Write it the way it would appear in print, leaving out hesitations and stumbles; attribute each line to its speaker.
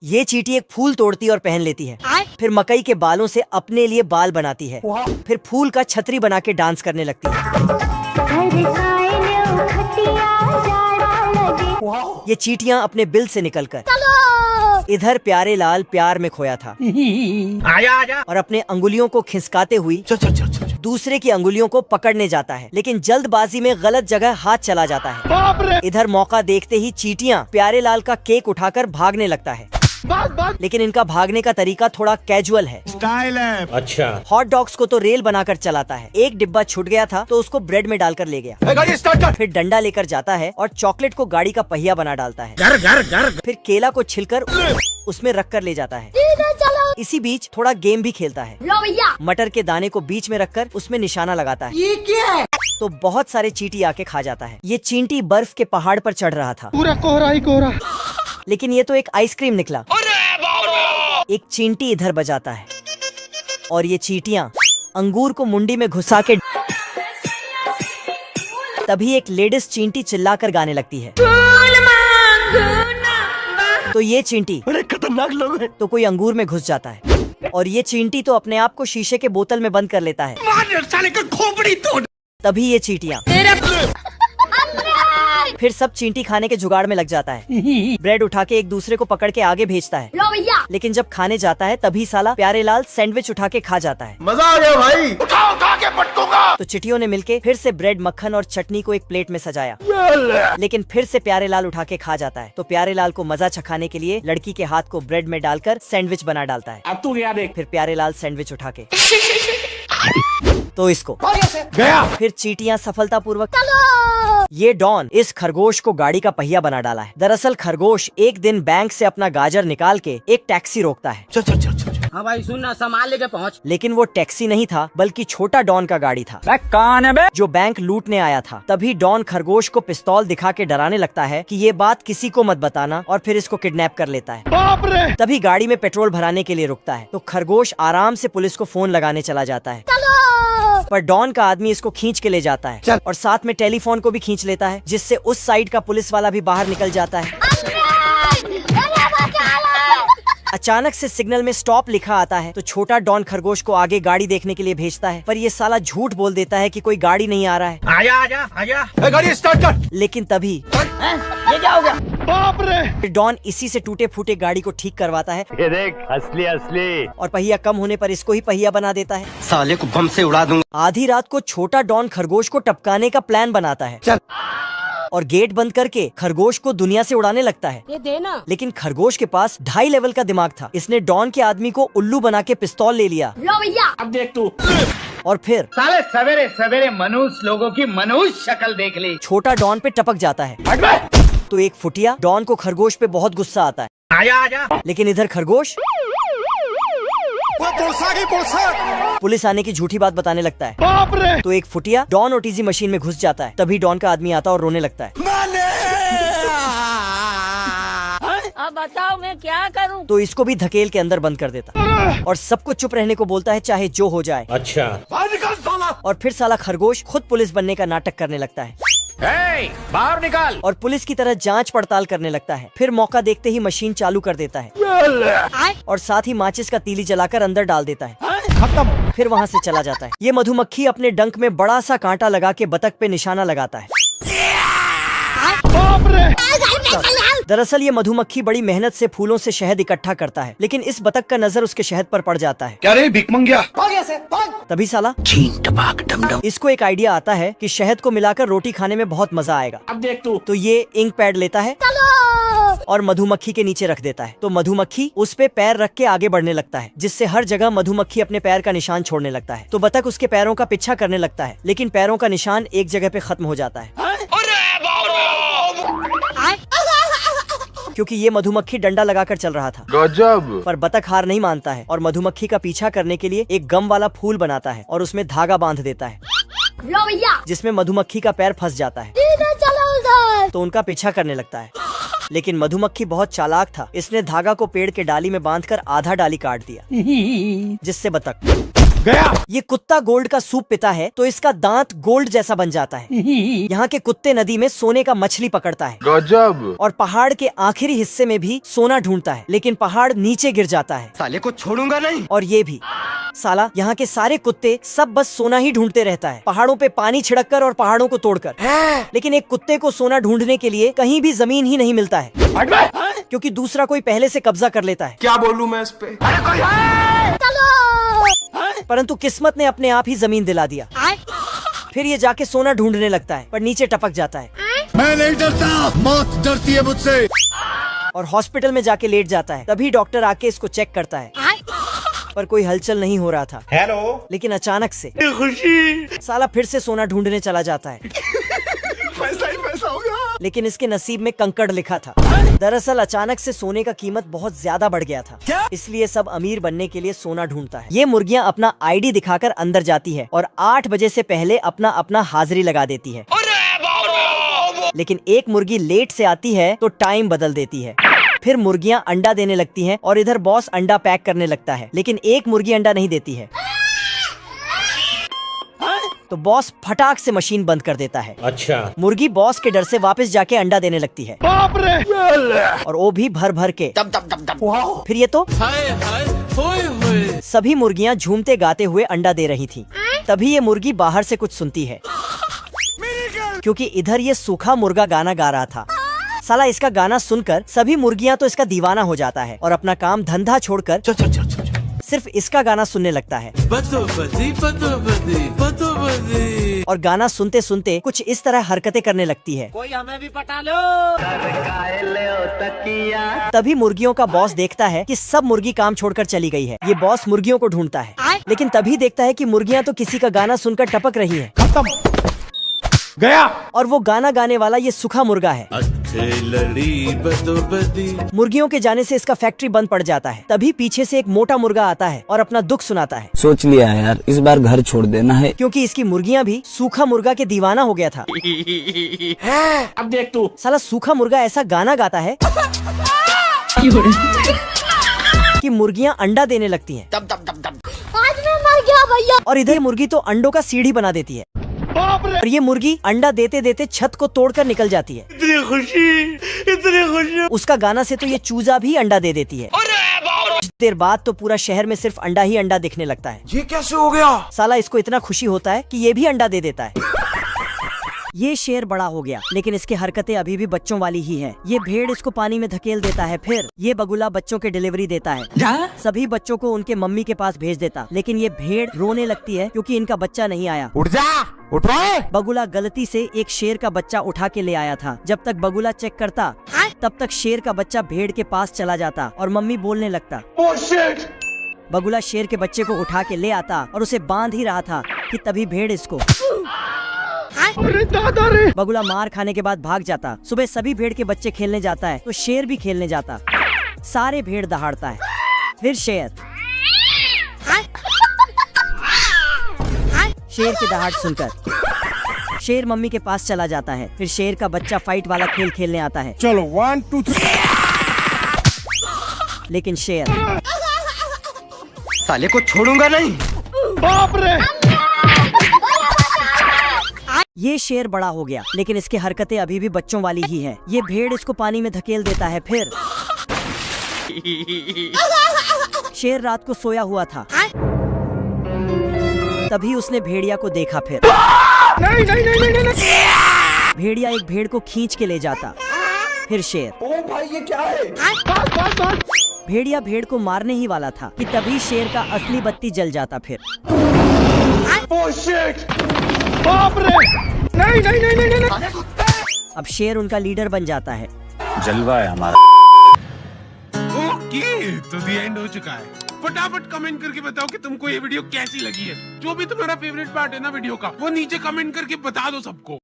Speaker 1: ये चींटी एक फूल तोड़ती और पहन लेती है, फिर मकई के बालों से अपने लिए बाल बनाती है, फिर फूल का छतरी बना के डांस करने लगती है। ये चींटियां अपने बिल से निकलकर इधर प्यारे लाल प्यार में खोया था
Speaker 2: आजा आजा
Speaker 1: और अपने अंगुलियों को खिसकाते हुई दूसरे की अंगुलियों को पकड़ने जाता है, लेकिन जल्दबाजी में गलत जगह हाथ चला जाता है। इधर मौका देखते ही चींटियां प्यारे लाल का केक उठाकर भागने लगता है, लेकिन इनका भागने का तरीका थोड़ा कैजुअल है,
Speaker 2: स्टाइल है। अच्छा,
Speaker 1: हॉट डॉग्स को तो रेल बनाकर चलाता है। एक डिब्बा छूट गया था तो उसको ब्रेड में डालकर ले गया,
Speaker 2: गाड़ी स्टार्ट कर।
Speaker 1: फिर डंडा लेकर जाता है और चॉकलेट को गाड़ी का पहिया बना डालता है।
Speaker 2: घर घर घर।
Speaker 1: फिर केला को छिलकर उसमें रख कर ले जाता है। इसी बीच थोड़ा गेम भी खेलता है। मटर के दाने को बीच में रखकर उसमें निशाना लगाता है।
Speaker 3: ये क्या है?
Speaker 1: तो बहुत सारे चींटी आके खा जाता है। ये चींटी बर्फ के पहाड़ पर चढ़ रहा था,
Speaker 3: पूरा कोहरा ही कोहरा,
Speaker 1: लेकिन ये तो एक आइसक्रीम निकला। एक चींटी इधर बजाता है और ये चींटियां अंगूर को मुंडी में घुसा के, तभी एक लेडीज चींटी चिल्लाकर गाने लगती है। तो ये चींटी,
Speaker 2: अरे खतरनाक लोग हैं।
Speaker 1: तो कोई अंगूर में घुस जाता है और ये चींटी तो अपने आप को शीशे के बोतल में बंद कर लेता है।
Speaker 2: साले का खोपड़ी तोड़।
Speaker 1: तभी ये चींटियां फिर सब चींटी खाने के जुगाड़ में लग जाता है। ब्रेड उठा के एक दूसरे को पकड़ के आगे भेजता है, लेकिन जब खाने जाता है तभी साला प्यारे लाल सैंडविच उठा के खा जाता है।
Speaker 2: मजा आ गया भाई, उठा उठा के पटकूंगा।
Speaker 1: तो चिटियों ने मिलके फिर से ब्रेड, मक्खन और चटनी को एक प्लेट में सजाया, लेकिन फिर से प्यारे लाल उठा के खा जाता है। तो प्यारे लाल को मजा चखाने के लिए लड़की के हाथ को ब्रेड में डालकर सैंडविच बना डालता है।
Speaker 2: अब तू गया देख।
Speaker 1: फिर प्यारे लाल सैंडविच उठा के तो इसको
Speaker 2: गया।
Speaker 1: फिर चींटियां सफलतापूर्वक। ये डॉन इस खरगोश को गाड़ी का पहिया बना डाला है। दरअसल खरगोश एक दिन बैंक से अपना गाजर निकाल के एक टैक्सी रोकता है।
Speaker 2: चल चल चल चल।
Speaker 3: हाँ भाई सुन ना, सामान लेके पहुँच।
Speaker 1: लेकिन वो टैक्सी नहीं था, बल्कि छोटा डॉन का गाड़ी था
Speaker 3: कौन है बे?
Speaker 1: जो बैंक लूटने आया था। तभी डॉन खरगोश को पिस्तौल दिखा के डराने लगता है कि ये बात किसी को मत बताना, और फिर इसको किडनैप कर लेता है।
Speaker 2: बाप रे।
Speaker 1: तभी गाड़ी में पेट्रोल भराने के लिए रुकता है, तो खरगोश आराम से पुलिस को फोन लगाने चला जाता है। पर डॉन का आदमी इसको खींच के ले जाता है और साथ में टेलीफोन को भी खींच लेता है, जिससे उस साइड का पुलिस वाला भी बाहर निकल जाता है। अचानक से सिग्नल में स्टॉप लिखा आता है, तो छोटा डॉन खरगोश को आगे गाड़ी देखने के लिए भेजता है, पर ये साला झूठ बोल देता है कि कोई गाड़ी नहीं आ रहा है।
Speaker 2: आजा आजा आजा। गाड़ी स्टार्ट कर।
Speaker 1: लेकिन तभी
Speaker 3: ये क्या हो गया?
Speaker 2: बाप रे।
Speaker 1: डॉन इसी से टूटे फूटे गाड़ी को ठीक करवाता है,
Speaker 2: ये देख, असली असली।
Speaker 1: और पहिया कम होने पर इसको ही पहिया बना देता है।
Speaker 3: साले को बम से उड़ा दूंगा।
Speaker 1: आधी रात को छोटा डॉन खरगोश को टपकाने का प्लान बनाता है और गेट बंद करके खरगोश को दुनिया से उड़ाने लगता है।
Speaker 3: ये देना।
Speaker 1: लेकिन खरगोश के पास 2.5 लेवल का दिमाग था। इसने डॉन के आदमी को उल्लू बना के पिस्तौल ले लिया
Speaker 2: अब देख तू।
Speaker 1: और फिर
Speaker 4: साले सवेरे सवेरे मनुष्य लोगों की मनुष्य शक्ल देख ली।
Speaker 1: छोटा डॉन पे टपक जाता है। तो एक फुटिया डॉन को खरगोश पे बहुत गुस्सा आता है।
Speaker 2: आजा आजा।
Speaker 1: लेकिन इधर खरगोश पुलिस आने की झूठी बात बताने लगता है।
Speaker 2: बाप रे।
Speaker 1: तो एक फुटिया डॉन ओटीजी मशीन में घुस जाता है। तभी डॉन का आदमी आता और रोने लगता है।
Speaker 5: अब बताओ मैं क्या करूं?
Speaker 1: तो इसको भी धकेल के अंदर बंद कर देता और सबको चुप रहने को बोलता है, चाहे जो हो जाए।
Speaker 2: अच्छा, बाहर निकल साला।
Speaker 1: और फिर साला खरगोश खुद पुलिस बनने का नाटक करने लगता है
Speaker 2: बाहर निकाल,
Speaker 1: और पुलिस की तरह जांच पड़ताल करने लगता है। फिर मौका देखते ही मशीन चालू कर देता है और साथ ही माचिस का तीली जलाकर अंदर डाल देता है।
Speaker 2: खत्म।
Speaker 1: फिर वहाँ से चला जाता है। ये मधुमक्खी अपने डंक में बड़ा सा कांटा लगा के बतख पे निशाना लगाता है।
Speaker 2: बाप रे।
Speaker 1: दरअसल ये मधुमक्खी बड़ी मेहनत से फूलों से शहद इकट्ठा करता है, लेकिन इस बतख का नजर उसके शहद पर पड़ जाता है।
Speaker 2: क्या रे भिख मंगिया।
Speaker 1: तभी साला इसको एक आइडिया आता है कि शहद को मिलाकर रोटी खाने में बहुत मजा आएगा।
Speaker 2: अब देख तू।
Speaker 1: तो ये इंक पैड लेता है और मधुमक्खी के नीचे रख देता है। तो मधुमक्खी उस पे पैर रख के आगे बढ़ने लगता है, जिससे हर जगह मधुमक्खी अपने पैर का निशान छोड़ने लगता है। तो बतख उसके पैरों का पीछा करने लगता है, लेकिन पैरों का निशान एक जगह पे खत्म हो जाता है, क्योंकि ये मधुमक्खी डंडा लगाकर चल रहा था।
Speaker 2: गजब।
Speaker 1: पर बतख हार नहीं मानता है और मधुमक्खी का पीछा करने के लिए एक गम वाला फूल बनाता है और उसमें धागा बांध देता है, जिसमें मधुमक्खी का पैर फंस जाता है। तो उनका पीछा करने लगता है, लेकिन मधुमक्खी बहुत चालाक था। इसने धागा को पेड़ के डाली में बांधकर आधा डाली काट दिया, जिससे बतख
Speaker 2: गया।
Speaker 1: ये कुत्ता गोल्ड का सूप पीता है तो इसका दांत गोल्ड जैसा बन जाता है। यहाँ के कुत्ते नदी में सोने का मछली पकड़ता है
Speaker 2: गजब।
Speaker 1: और पहाड़ के आखिरी हिस्से में भी सोना ढूंढता है, लेकिन पहाड़ नीचे गिर जाता है।
Speaker 3: साले को छोड़ूंगा नहीं।
Speaker 1: और ये भी साला, यहाँ के सारे कुत्ते सब बस सोना ही ढूंढते रहता है, पहाड़ों पे पानी छिड़क कर और पहाड़ों को तोड़कर। लेकिन एक कुत्ते को सोना ढूंढने के लिए कहीं भी जमीन ही नहीं मिलता है, क्योंकि दूसरा कोई पहले से कब्जा कर लेता है।
Speaker 2: क्या बोलूं मैं इस पे?
Speaker 1: परंतु किस्मत ने अपने आप ही जमीन दिला दिया। फिर ये जाके सोना ढूंढने लगता है, पर नीचे टपक जाता है।
Speaker 2: मैं नहीं डरता, मौत डरती है मुझसे।
Speaker 1: और हॉस्पिटल में जाके लेट जाता है। तभी डॉक्टर आके इसको चेक करता है, पर कोई हलचल नहीं हो रहा था।
Speaker 2: हेलो।
Speaker 1: लेकिन अचानक से
Speaker 2: खुशी।
Speaker 1: साला फिर से सोना ढूंढने चला जाता है।
Speaker 2: पैसा ही पैसा होगा।
Speaker 1: लेकिन इसके नसीब में कंकड़ लिखा था। दरअसल अचानक से सोने का कीमत बहुत ज्यादा बढ़ गया था, इसलिए सब अमीर बनने के लिए सोना ढूंढता है। ये मुर्गियाँ अपना आईडी दिखाकर अंदर जाती है और 8 बजे से पहले अपना अपना हाजिरी लगा देती है। लेकिन एक मुर्गी लेट से आती है तो टाइम बदल देती है। फिर मुर्गियाँ अंडा देने लगती हैं और इधर बॉस अंडा पैक करने लगता है, लेकिन एक मुर्गी अंडा नहीं देती है। तो बॉस फटाक से मशीन बंद कर देता है।
Speaker 2: अच्छा।
Speaker 1: मुर्गी बॉस के डर से वापस जाके अंडा देने लगती है,
Speaker 2: बाप रे।
Speaker 1: और वो भी भर भर के। फिर ये तो सभी मुर्गियाँ झूमते गाते हुए अंडा दे रही थी। तभी ये मुर्गी बाहर से कुछ सुनती है, क्योंकि इधर ये सूखा मुर्गा गाना गा रहा था। साला इसका गाना सुनकर सभी मुर्गियाँ तो इसका दीवाना हो जाता है और अपना काम धंधा छोड़कर सिर्फ इसका गाना सुनने लगता है। और गाना सुनते सुनते कुछ इस तरह हरकतें करने लगती है।
Speaker 5: कोई हमें भी पटा लो।
Speaker 1: तभी मुर्गियों का बॉस देखता है कि सब मुर्गी काम छोड़कर चली गई है। ये बॉस मुर्गियों को ढूंढता है, लेकिन तभी देखता है कि मुर्गियाँ तो किसी का गाना सुनकर टपक रही हैं।
Speaker 2: खत्म। गया।
Speaker 1: और वो गाना गाने वाला ये सूखा मुर्गा है। मुर्गियों के जाने से इसका फैक्ट्री बंद पड़ जाता है। तभी पीछे से एक मोटा मुर्गा आता है और अपना दुख सुनाता है।
Speaker 6: सोच लिया है यार, इस बार घर छोड़ देना है,
Speaker 1: क्योंकि इसकी मुर्गियाँ भी सूखा मुर्गा के दीवाना हो गया था।
Speaker 2: अब देख तू।
Speaker 1: साला सूखा मुर्गा ऐसा गाना गाता है कि मुर्गियाँ अंडा देने लगती हैं।
Speaker 5: आज मैं मर गया भैया।
Speaker 1: और इधर मुर्गी तो अंडों का सीढ़ी बना देती है।
Speaker 2: बाप रे।
Speaker 1: और ये मुर्गी अंडा देते देते छत को तोड़कर निकल जाती है।
Speaker 2: इतनी खुशी, इतनी खुशी।
Speaker 1: उसका गाना से तो ये चूजा भी अंडा दे देती है। कुछ देर बाद तो पूरा शहर में सिर्फ अंडा ही अंडा दिखने लगता है।
Speaker 2: ये कैसे हो गया?
Speaker 1: साला इसको इतना खुशी होता है कि ये भी अंडा दे देता है। ये शेर बड़ा हो गया, लेकिन इसकी हरकतें अभी भी बच्चों वाली ही हैं। ये भेड़ इसको पानी में धकेल देता है। फिर ये बगुला बच्चों के डिलीवरी देता है, सभी बच्चों को उनके मम्मी के पास भेज देता। लेकिन ये भेड़ रोने लगती है क्योंकि इनका बच्चा नहीं आया।
Speaker 2: उठ जा, उठ रहा।
Speaker 1: बगुला गलती से एक शेर का बच्चा उठा के ले आया था। जब तक बगुला चेक करता तब तक शेर का बच्चा भेड़ के पास चला जाता और मम्मी बोलने लगता।
Speaker 2: Oh shit!
Speaker 1: बगुला शेर के बच्चे को उठा के ले आता और उसे बांध ही रहा था कि तभी भेड़ इसको।
Speaker 2: अरे दादा रे।
Speaker 1: बगुला मार खाने के बाद भाग जाता। सुबह सभी भेड़ के बच्चे खेलने जाता है तो शेर भी खेलने जाता। सारे भेड़ दहाड़ता है। फिर शेर के दहाड़ सुनकर शेर मम्मी के पास चला जाता है। फिर शेर का बच्चा फाइट वाला खेल खेलने आता है।
Speaker 2: चलो 1 2 3।
Speaker 1: लेकिन शेर
Speaker 3: साले को छोड़ूंगा नहीं।
Speaker 2: बाप रे।
Speaker 1: ये शेर बड़ा हो गया, लेकिन इसकी हरकतें अभी भी बच्चों वाली ही हैं। ये भेड़ इसको पानी में धकेल देता है। फिर शेर रात को सोया हुआ था, तभी उसने भेड़िया को देखा। फिर
Speaker 2: नहीं।
Speaker 1: भेड़िया एक भेड़ को खींच के ले जाता। फिर शेर,
Speaker 2: ओ भाई ये क्या है? भाग।
Speaker 1: भेड़िया भेड़ को मारने ही वाला था कि तभी शेर का असली बत्ती जल जाता। फिर
Speaker 2: Oh shit! बाप रे। नहीं।
Speaker 1: अब शेर उनका लीडर बन जाता है।
Speaker 6: जलवा है हमारा।
Speaker 7: ओके, तो द एंड हो चुका है। फटाफट कमेंट करके बताओ कि तुमको ये वीडियो कैसी लगी है। जो भी तुम्हारा फेवरेट पार्ट है ना वीडियो का, वो नीचे कमेंट करके बता दो सबको।